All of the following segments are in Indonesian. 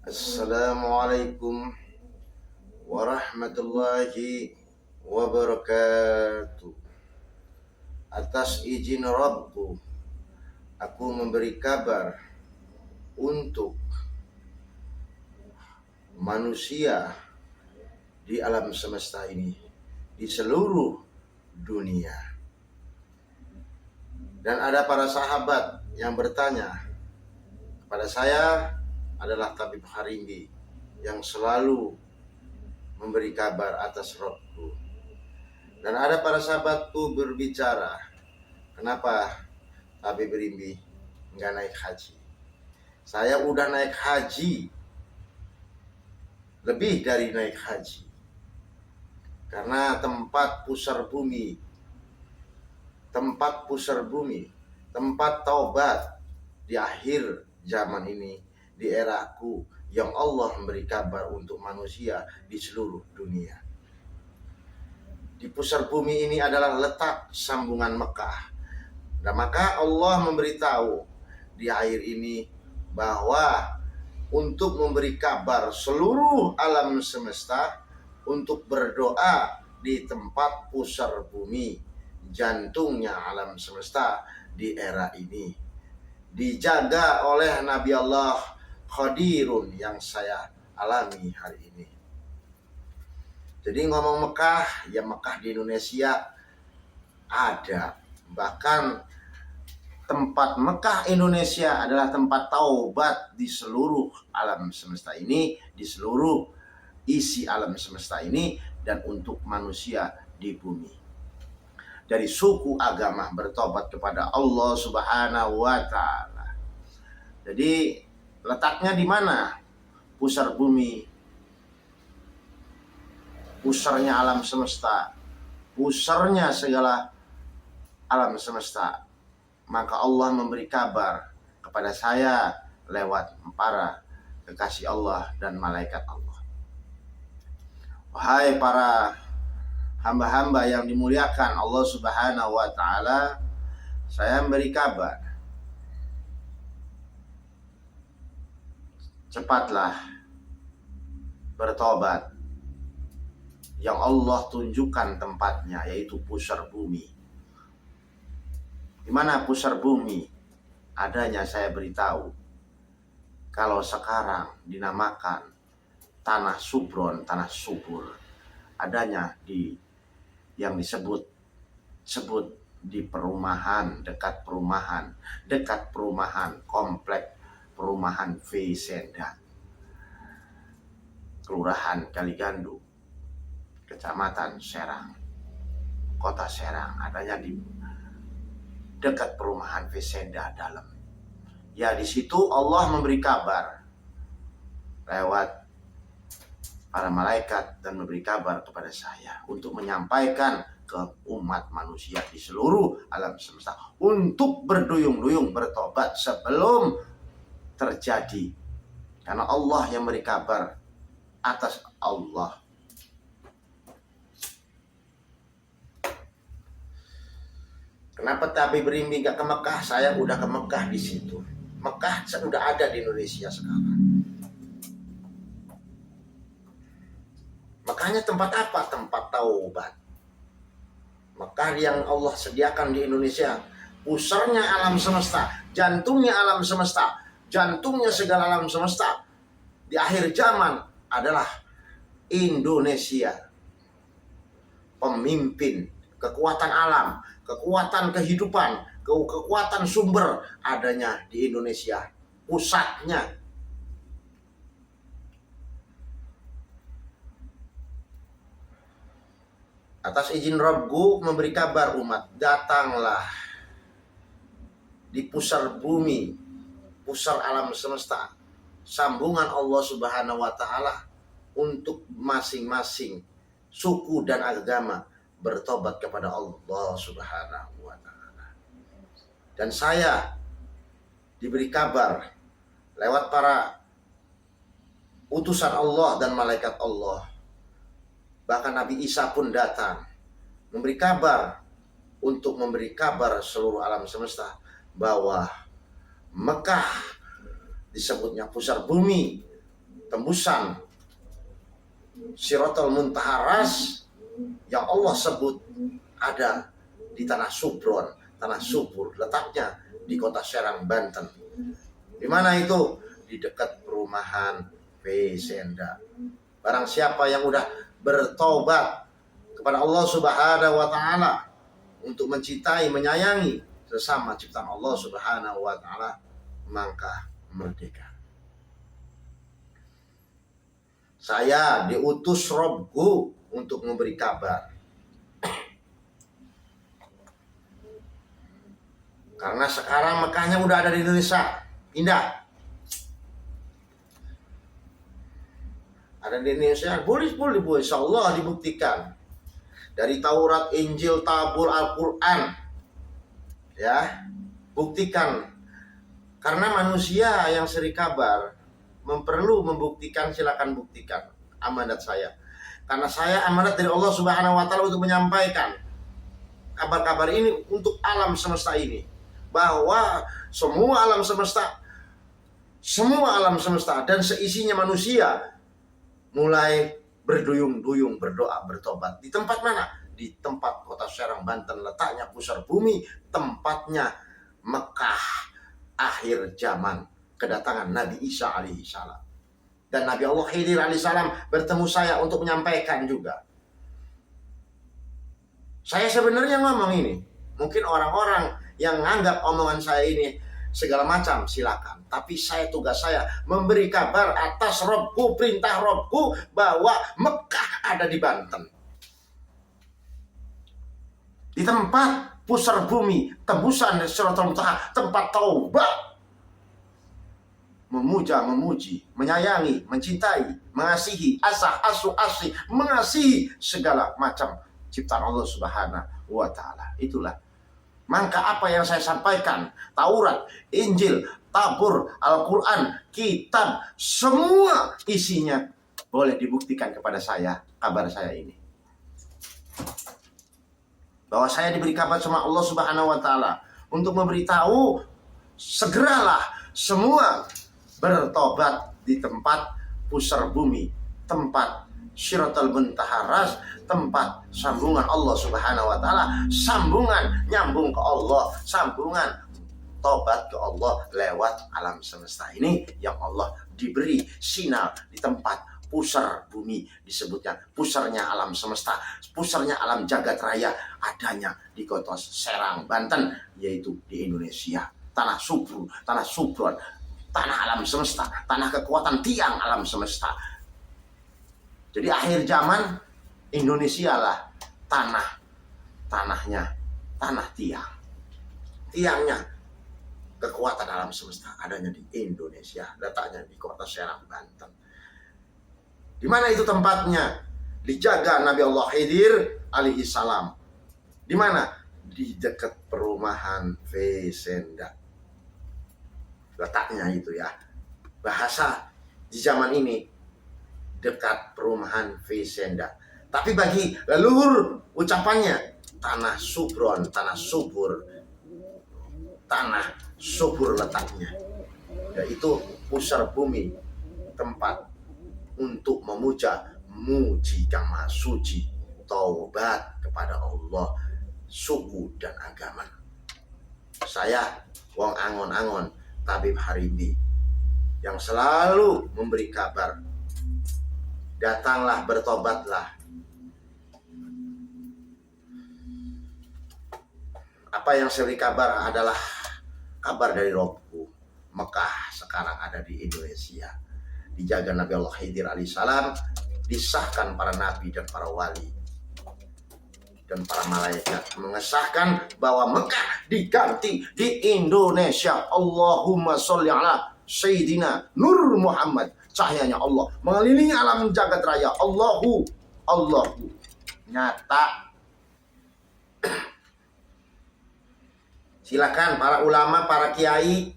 Assalamualaikum warahmatullahi wabarakatuh. Atas izin Rabbku, aku memberi kabar untuk manusia di alam semesta ini, di seluruh dunia. Dan ada para sahabat yang bertanya kepada saya, adalah Tabib Harimbi yang selalu memberi kabar atas Rabbku. Dan ada para sahabatku berbicara, kenapa Tabib Harimbi nggak naik haji? Saya udah naik haji, lebih dari naik haji. Karena tempat pusar bumi, tempat taubat di akhir zaman ini, di eraku, yang Allah memberi kabar untuk manusia di seluruh dunia. Di pusar bumi ini adalah letak sambungan Mekah. Dan maka Allah memberitahu di akhir ini bahwa untuk memberi kabar seluruh alam semesta untuk berdoa di tempat pusar bumi, jantungnya alam semesta di era ini, dijaga oleh Nabi Allah Khadirun yang saya alami hari ini. Jadi ngomong Mekah, ya Mekah di Indonesia ada. Bahkan tempat Mekah Indonesia adalah tempat taubat di seluruh alam semesta ini, di seluruh isi alam semesta ini, dan untuk manusia di bumi. Dari suku agama bertobat kepada Allah Subhanahu wa Ta'ala. Jadi letaknya di mana? Pusar bumi, pusarnya alam semesta, pusarnya segala alam semesta. Maka Allah memberi kabar kepada saya lewat para kekasih Allah dan malaikat Allah. Wahai para hamba-hamba yang dimuliakan Allah Subhanahu wa Ta'ala, saya memberi kabar, cepatlah bertobat yang Allah tunjukkan tempatnya, yaitu pusar bumi. Di mana pusar bumi adanya saya beritahu. Kalau sekarang dinamakan tanah subron, tanah subur, adanya di yang disebut di perumahan, dekat perumahan komplek perumahan Vesenda, Kelurahan Kaligandu, Kecamatan Serang, Kota Serang, adanya di dekat perumahan Vesenda dalam. Ya, di situ Allah memberi kabar lewat para malaikat dan memberi kabar kepada saya untuk menyampaikan ke umat manusia di seluruh alam semesta untuk berduyung-duyung bertobat sebelum terjadi. Karena Allah yang memberi kabar atas Allah. Kenapa Tabib Harimbi gak ke Mekah? Saya udah ke Mekah di situ. Mekah sudah ada di Indonesia sekarang. Makanya tempat apa? Tempat taubat. Mekah yang Allah sediakan di Indonesia, pusarnya alam semesta, jantungnya alam semesta, jantungnya segala alam semesta di akhir zaman adalah Indonesia. Pemimpin, kekuatan alam, kekuatan kehidupan, kekuatan sumber adanya di Indonesia. Pusatnya. Atas izin Rabbku memberi kabar umat, datanglah di pusar bumi, pusar alam semesta, sambungan Allah Subhanahu wa Ta'ala untuk masing-masing suku dan agama bertobat kepada Allah Subhanahu wa Ta'ala. Dan saya diberi kabar lewat para utusan Allah dan malaikat Allah. Bahkan Nabi Isa pun datang memberi kabar, untuk memberi kabar seluruh alam semesta bahwa Mekah disebutnya pusar bumi, tembusan Siratal Muntaharas yang Allah sebut ada di tanah Subron, tanah subur, letaknya di kota Serang, Banten. Di mana itu? Di dekat perumahan Vesenda. Barang siapa yang udah bertobat kepada Allah Subhanahu wa taala untuk mencintai, menyayangi sesama ciptaan Allah Subhanahu wa taala, maka merdeka. Saya diutus Robku untuk memberi kabar. Karena sekarang Mekahnya udah ada di Indonesia. Indah. Ada di Indonesia. Boleh. Insya Allah dibuktikan. Dari Taurat, Injil, Tabur, Al-Quran. Ya. Buktikan. Karena manusia yang seri kabar perlu membuktikan, silakan buktikan amanat saya. Karena saya amanat dari Allah Subhanahu wa taala untuk menyampaikan kabar-kabar ini untuk alam semesta ini, bahwa semua alam semesta dan seisinya manusia mulai berduyung-duyung berdoa bertobat. Di tempat mana? Di tempat kota Serang, Banten, letaknya pusar bumi, tempatnya Mekah akhir zaman, kedatangan Nabi Isa alaihi salam. Dan Nabi Allah Khidir alaihi salam bertemu saya untuk menyampaikan juga. Saya sebenarnya ngomong ini, mungkin orang-orang yang menganggap omongan saya ini segala macam, silakan. Tapi tugas saya memberi kabar atas Robku, perintah Robku, bahwa Mekah ada di Banten. Di tempat pusar bumi, tembusan Siratal Muntaha, tempat taubat. Memuja, memuji, menyayangi, mencintai, mengasihi, asih, mengasihi segala macam ciptaan Allah Subhanahu wa taala. Itulah. Maka apa yang saya sampaikan, Taurat, Injil, Tabur, Al-Quran, kitab, semua isinya boleh dibuktikan kepada saya, kabar saya ini. Bahwa saya diberi kabar sama Allah Subhanahu wa taala untuk memberitahu, segeralah semua bertobat di tempat pusar bumi, tempat Siratal Muntaharas, tempat sambungan Allah Subhanahu wa taala, sambungan nyambung ke Allah, sambungan tobat ke Allah lewat alam semesta ini yang Allah diberi sinyal di tempat pusar bumi, disebutnya pusarnya alam semesta, pusarnya alam jagat raya, adanya di kota Serang, Banten, yaitu di Indonesia, tanah subur, tanah subron, tanah alam semesta, tanah kekuatan tiang alam semesta. Jadi akhir zaman Indonesia lah tanahnya, tanah tiangnya kekuatan alam semesta adanya di Indonesia, letaknya di kota Serang, Banten. Di mana itu tempatnya? Dijaga Nabi Allah Khidir alaihi salam. Di mana? Di dekat perumahan Vesenda. Letaknya itu ya, bahasa di zaman ini dekat perumahan Vesenda. Tapi bagi leluhur ucapannya tanah subron, tanah subur, tanah subur letaknya, yaitu pusar bumi, tempat untuk memuja, muji yang maha suci, taubat kepada Allah, suku dan agama. Saya wong angon-angon Tabib Harimbi yang selalu memberi kabar, datanglah, bertobatlah. Apa yang saya beri kabar adalah kabar dari Robku. Mekah sekarang ada di Indonesia, dijaga Nabi Allah Khidir alaihissalam, disahkan para nabi dan para wali dan para malaikat, mengesahkan bahwa Mekah diganti di Indonesia. Allahumma sholli ala Sayyidina Nur Muhammad, cahayanya Allah mengelilingi alam jagat raya. Allahu nyata. Silakan para ulama, para kiai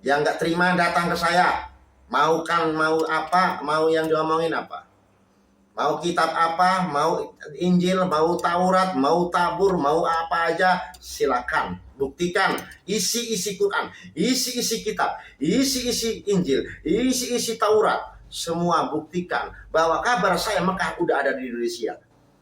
yang nggak terima datang ke saya. Mau apa, mau yang diomongin apa. Mau kitab apa, mau Injil, mau Taurat, mau Tabur, mau apa aja, silakan buktikan isi-isi Quran, isi-isi kitab, isi-isi Injil, isi-isi Taurat. Semua buktikan bahwa kabar saya Mekah udah ada di Indonesia.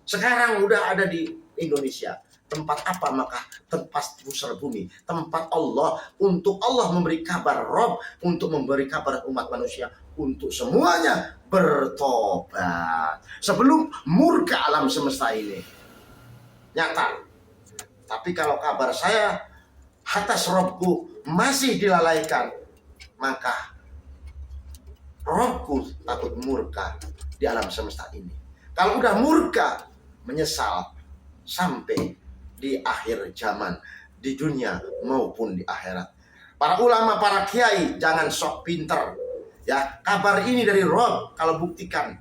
Sekarang udah ada di Indonesia. Tempat apa Mekah? Tempat pusar bumi, tempat Allah, untuk Allah memberi kabar Rob, untuk memberi kabar umat manusia, untuk semuanya bertobat sebelum murka alam semesta ini nyata. Tapi kalau kabar saya atas Robku masih dilalaikan, maka Robku takut murka di alam semesta ini. Kalau udah murka, menyesal sampai di akhir zaman, di dunia maupun di akhirat. Para ulama, para kiai, jangan sok pinter. Ya, kabar ini dari Rob. Kalau buktikan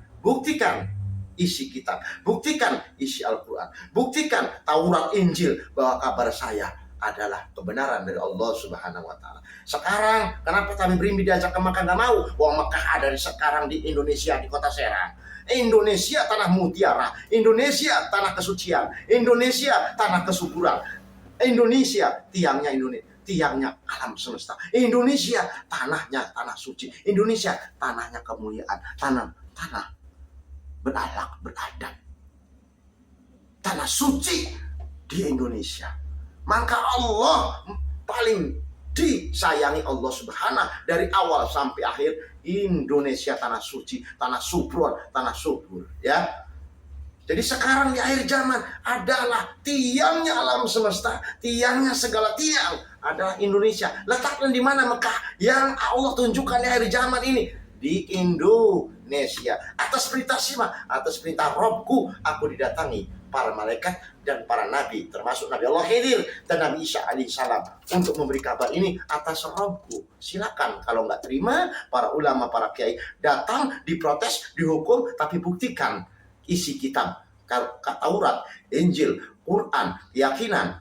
isi kitab, buktikan isi Al-Quran, buktikan Taurat, Injil, bahwa kabar saya adalah kebenaran dari Allah Subhanahu wa Ta'ala. Sekarang, kenapa kami Berimbi diajak ke Mekah nggak mau? Wah, Mekah ada sekarang di Indonesia, di kota Serang. Indonesia tanah mutiara, Indonesia tanah kesucian, Indonesia tanah kesuburan, Indonesia tiangnya Indonesia, tiangnya alam semesta. Indonesia tanahnya tanah suci, Indonesia tanahnya kemuliaan, tanah berakhlak, beradab, tanah suci di Indonesia. Maka Allah paling disayangi Allah Subhanahu dari awal sampai akhir. Indonesia tanah suci, tanah subur, tanah subur, ya. Jadi sekarang di akhir zaman adalah tiangnya alam semesta, tiangnya segala tiang adalah Indonesia. Letaknya di mana Mekah yang Allah tunjukkan di akhir zaman ini? Di Indonesia. Atas perintah Sima, atas perintah Robku, aku didatangi para malaikat dan para nabi, termasuk Nabi Allah Khidir dan Nabi Isa alaihissalam, untuk memberi kabar ini atas Robku. Silakan, kalau nggak terima, para ulama, para kiai datang, diprotes, dihukum, tapi buktikan isi kitab, Taurat, Injil, Quran, keyakinan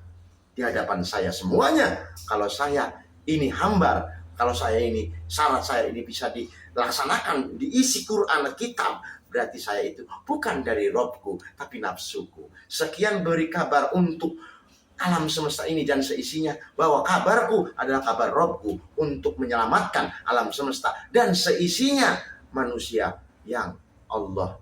di hadapan saya semuanya. Kalau saya ini hambar, kalau saya ini syarat saya ini bisa dilaksanakan, diisi Quran, kitab, berarti saya itu bukan dari Robku, tapi nafsuku. Sekian beri kabar untuk alam semesta ini dan seisinya, bahwa kabarku adalah kabar Robku untuk menyelamatkan alam semesta dan seisinya manusia yang Allah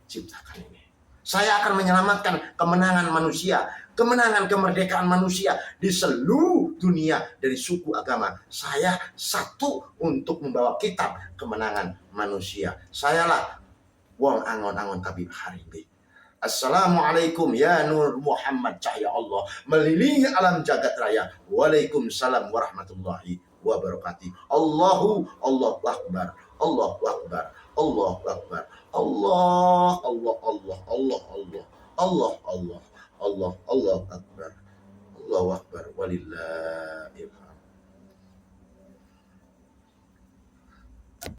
ciptakan ini. Saya akan menyelamatkan kemenangan manusia, kemenangan kemerdekaan manusia di seluruh dunia dari suku agama. Saya satu untuk membawa kitab kemenangan manusia. Sayalah wong angon-angon Habib Harimbi. Assalamualaikum ya Nur Muhammad cahaya Allah melilingi alam jagat raya. Waalaikumsalam warahmatullahi wabarakatuh. Allahu Akbar. Allahu Akbar. Allahu Akbar. Allah Akbar. Allahu Akbar. Allahu Akbar. Walillah